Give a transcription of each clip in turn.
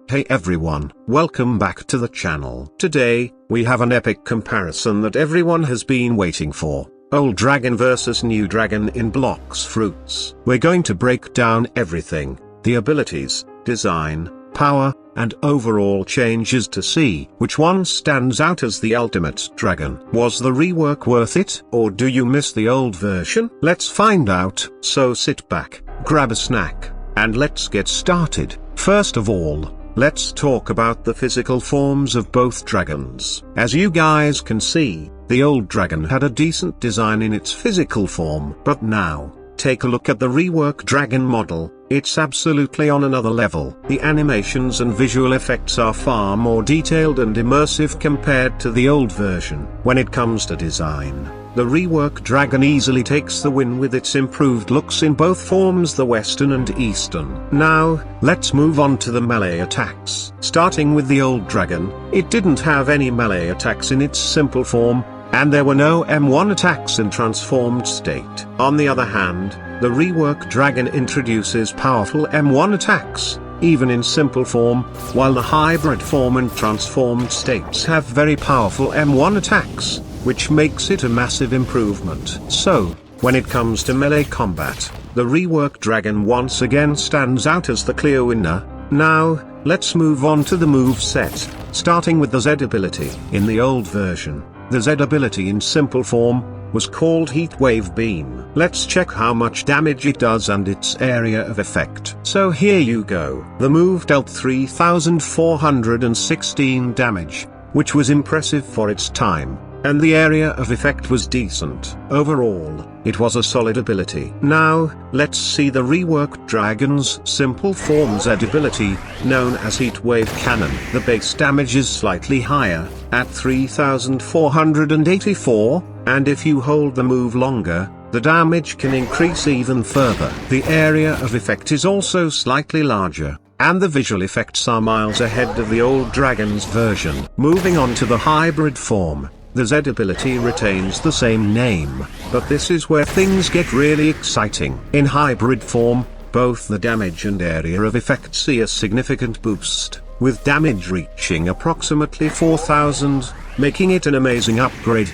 Hey everyone, welcome back to the channel. Today, we have an epic comparison that everyone has been waiting for. Old dragon versus new dragon in Blox Fruits. We're going to break down everything, the abilities, design, power, and overall changes to see which one stands out as the ultimate dragon. Was the rework worth it, or do you miss the old version? Let's find out, so sit back, grab a snack, and let's get started. First of all, let's talk about the physical forms of both dragons. As you guys can see, the old dragon had a decent design in its physical form. But now, take a look at the reworked dragon model, it's absolutely on another level. The animations and visual effects are far more detailed and immersive compared to the old version. When it comes to design, the reworked dragon easily takes the win with its improved looks in both forms, the western and eastern. Now, let's move on to the melee attacks. Starting with the old dragon, it didn't have any melee attacks in its simple form, and there were no M1 attacks in transformed state. On the other hand, the reworked dragon introduces powerful M1 attacks, even in simple form, while the hybrid form and transformed states have very powerful M1 attacks, which makes it a massive improvement. So, when it comes to melee combat, the reworked dragon once again stands out as the clear winner. Now, let's move on to the move set, starting with the Z ability. In the old version, the Z ability in simple form was called Heat Wave Beam. Let's check how much damage it does and its area of effect. So here you go. The move dealt 3,416 damage, which was impressive for its time, and the area of effect was decent. Overall, it was a solid ability. Now, let's see the reworked dragon's simple form Z ability, known as Heat Wave Cannon. The base damage is slightly higher, at 3,484, and if you hold the move longer, the damage can increase even further. The area of effect is also slightly larger, and the visual effects are miles ahead of the old dragon's version. Moving on to the hybrid form, the Z ability retains the same name, but this is where things get really exciting. In hybrid form, both the damage and area of effect see a significant boost, with damage reaching approximately 4,000, making it an amazing upgrade.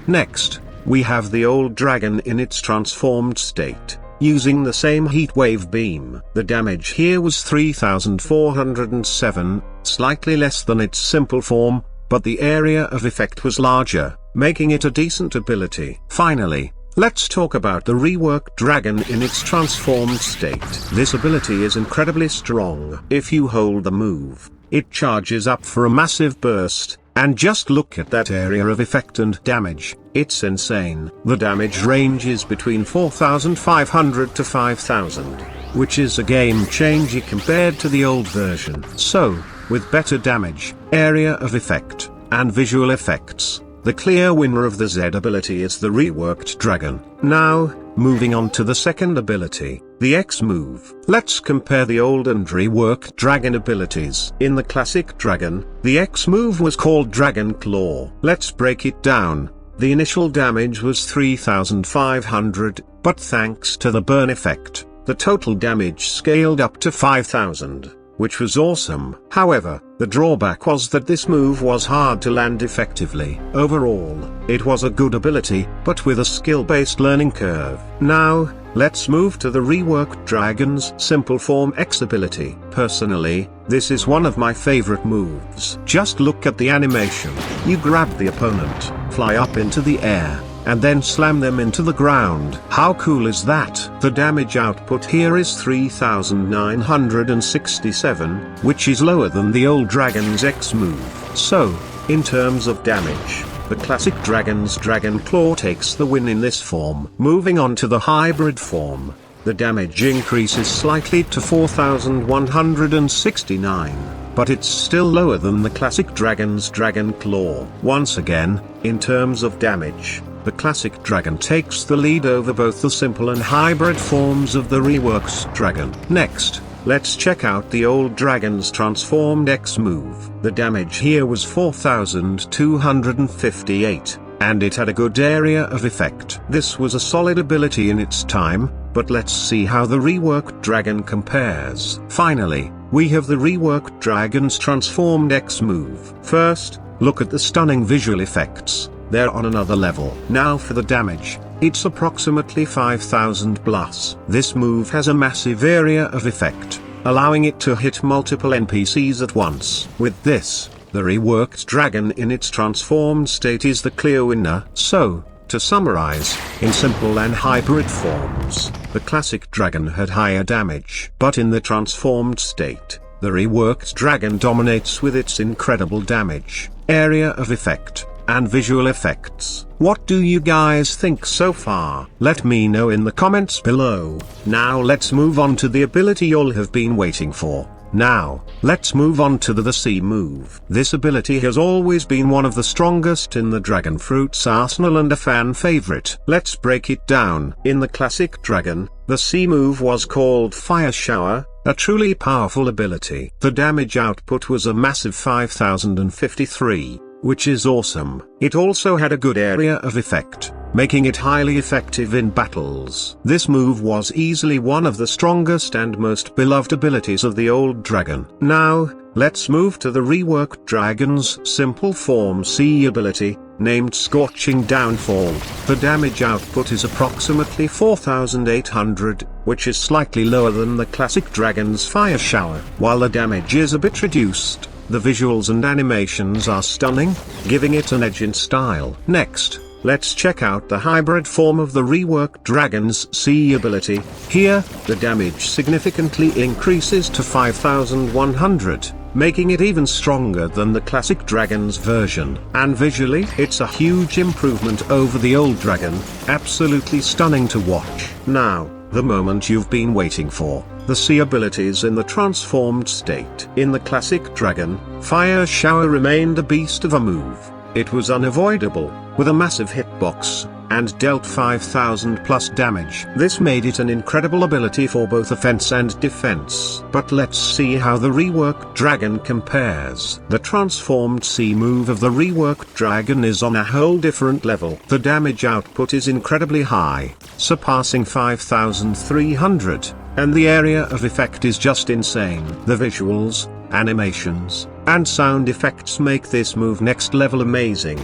Next, we have the old dragon in its transformed state, using the same heat wave beam. The damage here was 3,407, slightly less than its simple form, but the area of effect was larger, making it a decent ability. Finally, let's talk about the reworked dragon in its transformed state. This ability is incredibly strong. If you hold the move, it charges up for a massive burst, and just look at that area of effect and damage, it's insane. The damage range is between 4,500 to 5,000, which is a game changer compared to the old version. So, with better damage, area of effect, and visual effects, the clear winner of the Z ability is the reworked dragon. Now, moving on to the second ability, the X move. Let's compare the old and reworked dragon abilities. In the classic dragon, the X move was called Dragon Claw. Let's break it down. The initial damage was 3,500, but thanks to the burn effect, the total damage scaled up to 5,000. Which was awesome. However, the drawback was that this move was hard to land effectively. Overall, it was a good ability, but with a skill-based learning curve. Now, let's move to the reworked dragon's simple form X ability. Personally, this is one of my favorite moves. Just look at the animation. You grab the opponent, fly up into the air, and then slam them into the ground. How cool is that? The damage output here is 3,967, which is lower than the old dragon's X move. So, in terms of damage, the classic dragon's Dragon Claw takes the win in this form. Moving on to the hybrid form, the damage increases slightly to 4,169. But it's still lower than the classic dragon's Dragon Claw. Once again, in terms of damage, the classic dragon takes the lead over both the simple and hybrid forms of the reworked dragon. Next, let's check out the old dragon's transformed X move. The damage here was 4,258, and it had a good area of effect. This was a solid ability in its time, but let's see how the Reworked Dragon compares. Finally, we have the Reworked Dragon's transformed X move. First, look at the stunning visual effects, they're on another level. Now for the damage, it's approximately 5000 plus. This move has a massive area of effect, allowing it to hit multiple NPCs at once. With this, the Reworked Dragon in its transformed state is the clear winner. So, to summarize, in simple and hybrid forms, the classic dragon had higher damage. But in the transformed state, the Reworked Dragon dominates with its incredible damage, area of effect, and visual effects. What do you guys think so far? Let me know in the comments below. Now let's move on to the ability you'll have been waiting for. Now, let's move on to the C move. This ability has always been one of the strongest in the Dragon Fruits arsenal and a fan favorite. Let's break it down. In the classic dragon, the C move was called Fire Shower, a truly powerful ability. The damage output was a massive 5053, which is awesome. It also had a good area of effect, making it highly effective in battles. This move was easily one of the strongest and most beloved abilities of the old dragon. Now, let's move to the Reworked Dragon's simple form C ability, named Scorching Downfall. The damage output is approximately 4800, which is slightly lower than the classic dragon's Fire Shower. While the damage is a bit reduced, the visuals and animations are stunning, giving it an edge in style. Next, let's check out the hybrid form of the Reworked Dragon's C ability. Here, the damage significantly increases to 5100, making it even stronger than the classic dragon's version. And visually, it's a huge improvement over the old dragon, absolutely stunning to watch. Now, the moment you've been waiting for, the C abilities in the transformed state. In the classic dragon, Fire Shower remained a beast of a move. It was unavoidable, with a massive hitbox, and dealt 5000 plus damage. This made it an incredible ability for both offense and defense. But let's see how the Reworked Dragon compares. The transformed C move of the Reworked Dragon is on a whole different level. The damage output is incredibly high, surpassing 5300, and the area of effect is just insane. The visuals, animations, and sound effects make this move next level amazing.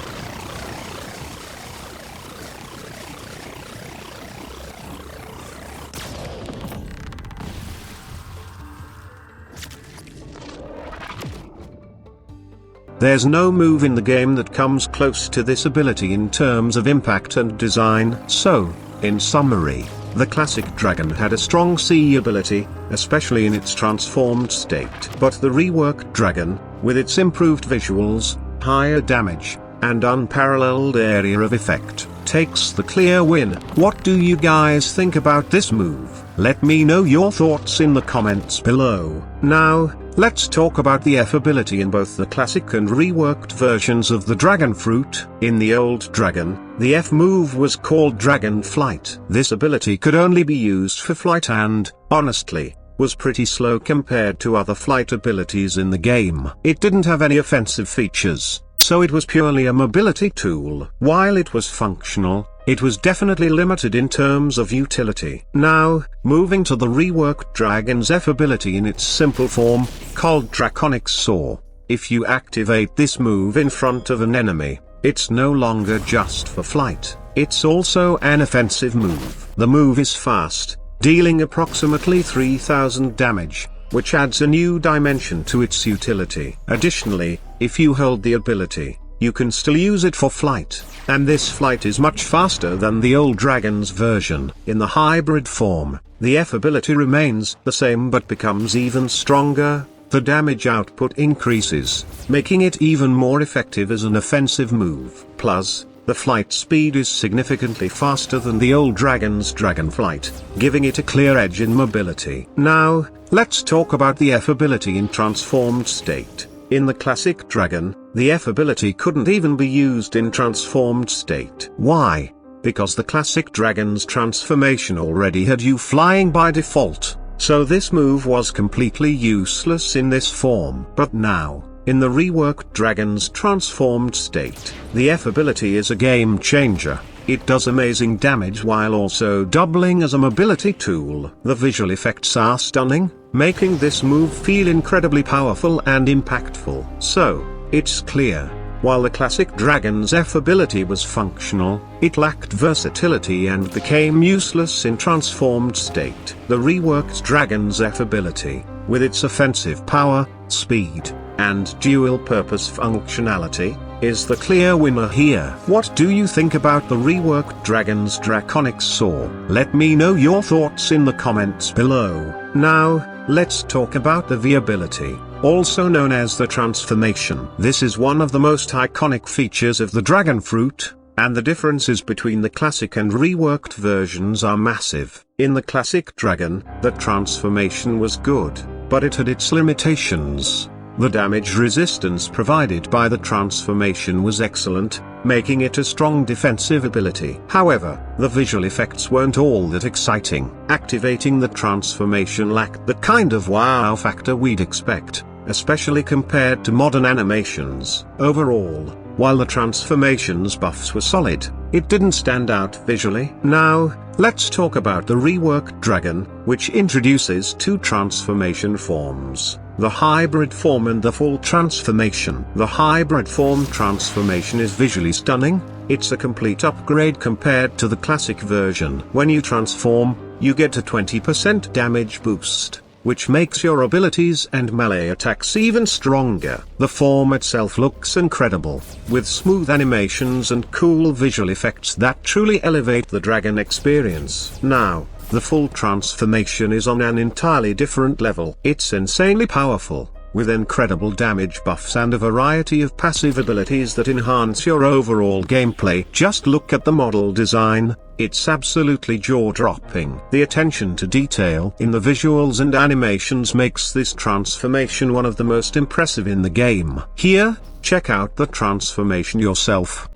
There's no move in the game that comes close to this ability in terms of impact and design. So, in summary, the classic dragon had a strong C ability, especially in its transformed state. But the Reworked Dragon, with its improved visuals, higher damage, and unparalleled area of effect, takes the clear win. What do you guys think about this move? Let me know your thoughts in the comments below. Now, let's talk about the F ability in both the classic and reworked versions of the Dragon Fruit. In the old dragon, the F move was called Dragon Flight. This ability could only be used for flight and, honestly, was pretty slow compared to other flight abilities in the game. It didn't have any offensive features, so it was purely a mobility tool. While it was functional, it was definitely limited in terms of utility. Now, moving to the Reworked Dragon's F ability in its simple form, called Draconic Saw. If you activate this move in front of an enemy, it's no longer just for flight, it's also an offensive move. The move is fast, dealing approximately 3000 damage, which adds a new dimension to its utility. Additionally, if you hold the ability, you can still use it for flight, and this flight is much faster than the old dragon's version. In the hybrid form, the F ability remains the same but becomes even stronger. The damage output increases, making it even more effective as an offensive move. Plus, the flight speed is significantly faster than the old dragon's dragon flight, giving it a clear edge in mobility. Now, let's talk about the F ability in transformed state. In the classic dragon, the F ability couldn't even be used in transformed state. Why? Because the classic dragon's transformation already had you flying by default, so this move was completely useless in this form. But now, in the Reworked Dragon's transformed state, the F ability is a game changer. it does amazing damage while also doubling as a mobility tool. The visual effects are stunning, making this move feel incredibly powerful and impactful. So, it's clear, while the classic Dragon's F ability was functional, it lacked versatility and became useless in transformed state. The reworked Dragon's F ability, with its offensive power, speed, and dual-purpose functionality, is the clear winner here. What do you think about the reworked Dragon's Draconic Saw? Let me know your thoughts in the comments below. Now, let's talk about the V ability, also known as the transformation. This is one of the most iconic features of the dragon fruit, and the differences between the classic and reworked versions are massive. In the classic dragon, the transformation was good, but it had its limitations. The damage resistance provided by the transformation was excellent, making it a strong defensive ability. However, the visual effects weren't all that exciting. Activating the transformation lacked the kind of wow factor we'd expect, especially compared to modern animations. Overall, while the transformation's buffs were solid, it didn't stand out visually. Now, let's talk about the reworked dragon, which introduces two transformation forms: the hybrid form and the full transformation. The hybrid form transformation is visually stunning. It's a complete upgrade compared to the classic version. When you transform, you get a 20% damage boost, which makes your abilities and melee attacks even stronger. The form itself looks incredible, with smooth animations and cool visual effects that truly elevate the dragon experience. Now, the full transformation is on an entirely different level. It's insanely powerful, with incredible damage buffs and a variety of passive abilities that enhance your overall gameplay. Just look at the model design, it's absolutely jaw-dropping. The attention to detail in the visuals and animations makes this transformation one of the most impressive in the game. Here, check out the transformation yourself.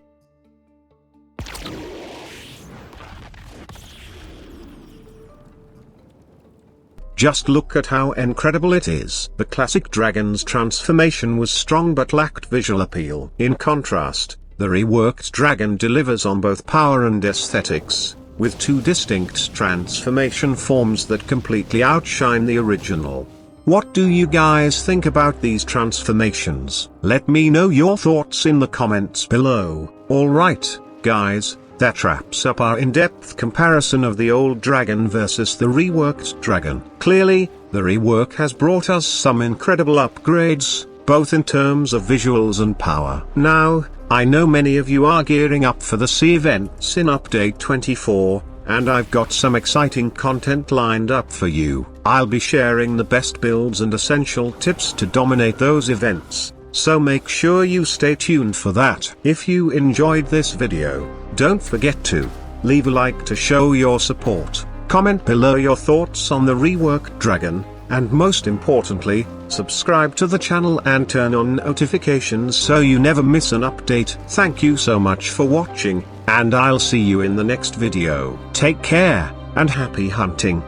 Just look at how incredible it is. The classic dragon's transformation was strong but lacked visual appeal. In contrast, the reworked dragon delivers on both power and aesthetics, with two distinct transformation forms that completely outshine the original. What do you guys think about these transformations? Let me know your thoughts in the comments below. Alright, guys, that wraps up our in-depth comparison of the old dragon versus the reworked dragon. Clearly, the rework has brought us some incredible upgrades, both in terms of visuals and power. Now, I know many of you are gearing up for the C events in Update 24, and I've got some exciting content lined up for you. I'll be sharing the best builds and essential tips to dominate those events, so make sure you stay tuned for that. If you enjoyed this video, don't forget to leave a like to show your support, comment below your thoughts on the reworked dragon, and most importantly, subscribe to the channel and turn on notifications so you never miss an update. Thank you so much for watching, and I'll see you in the next video. Take care, and happy hunting.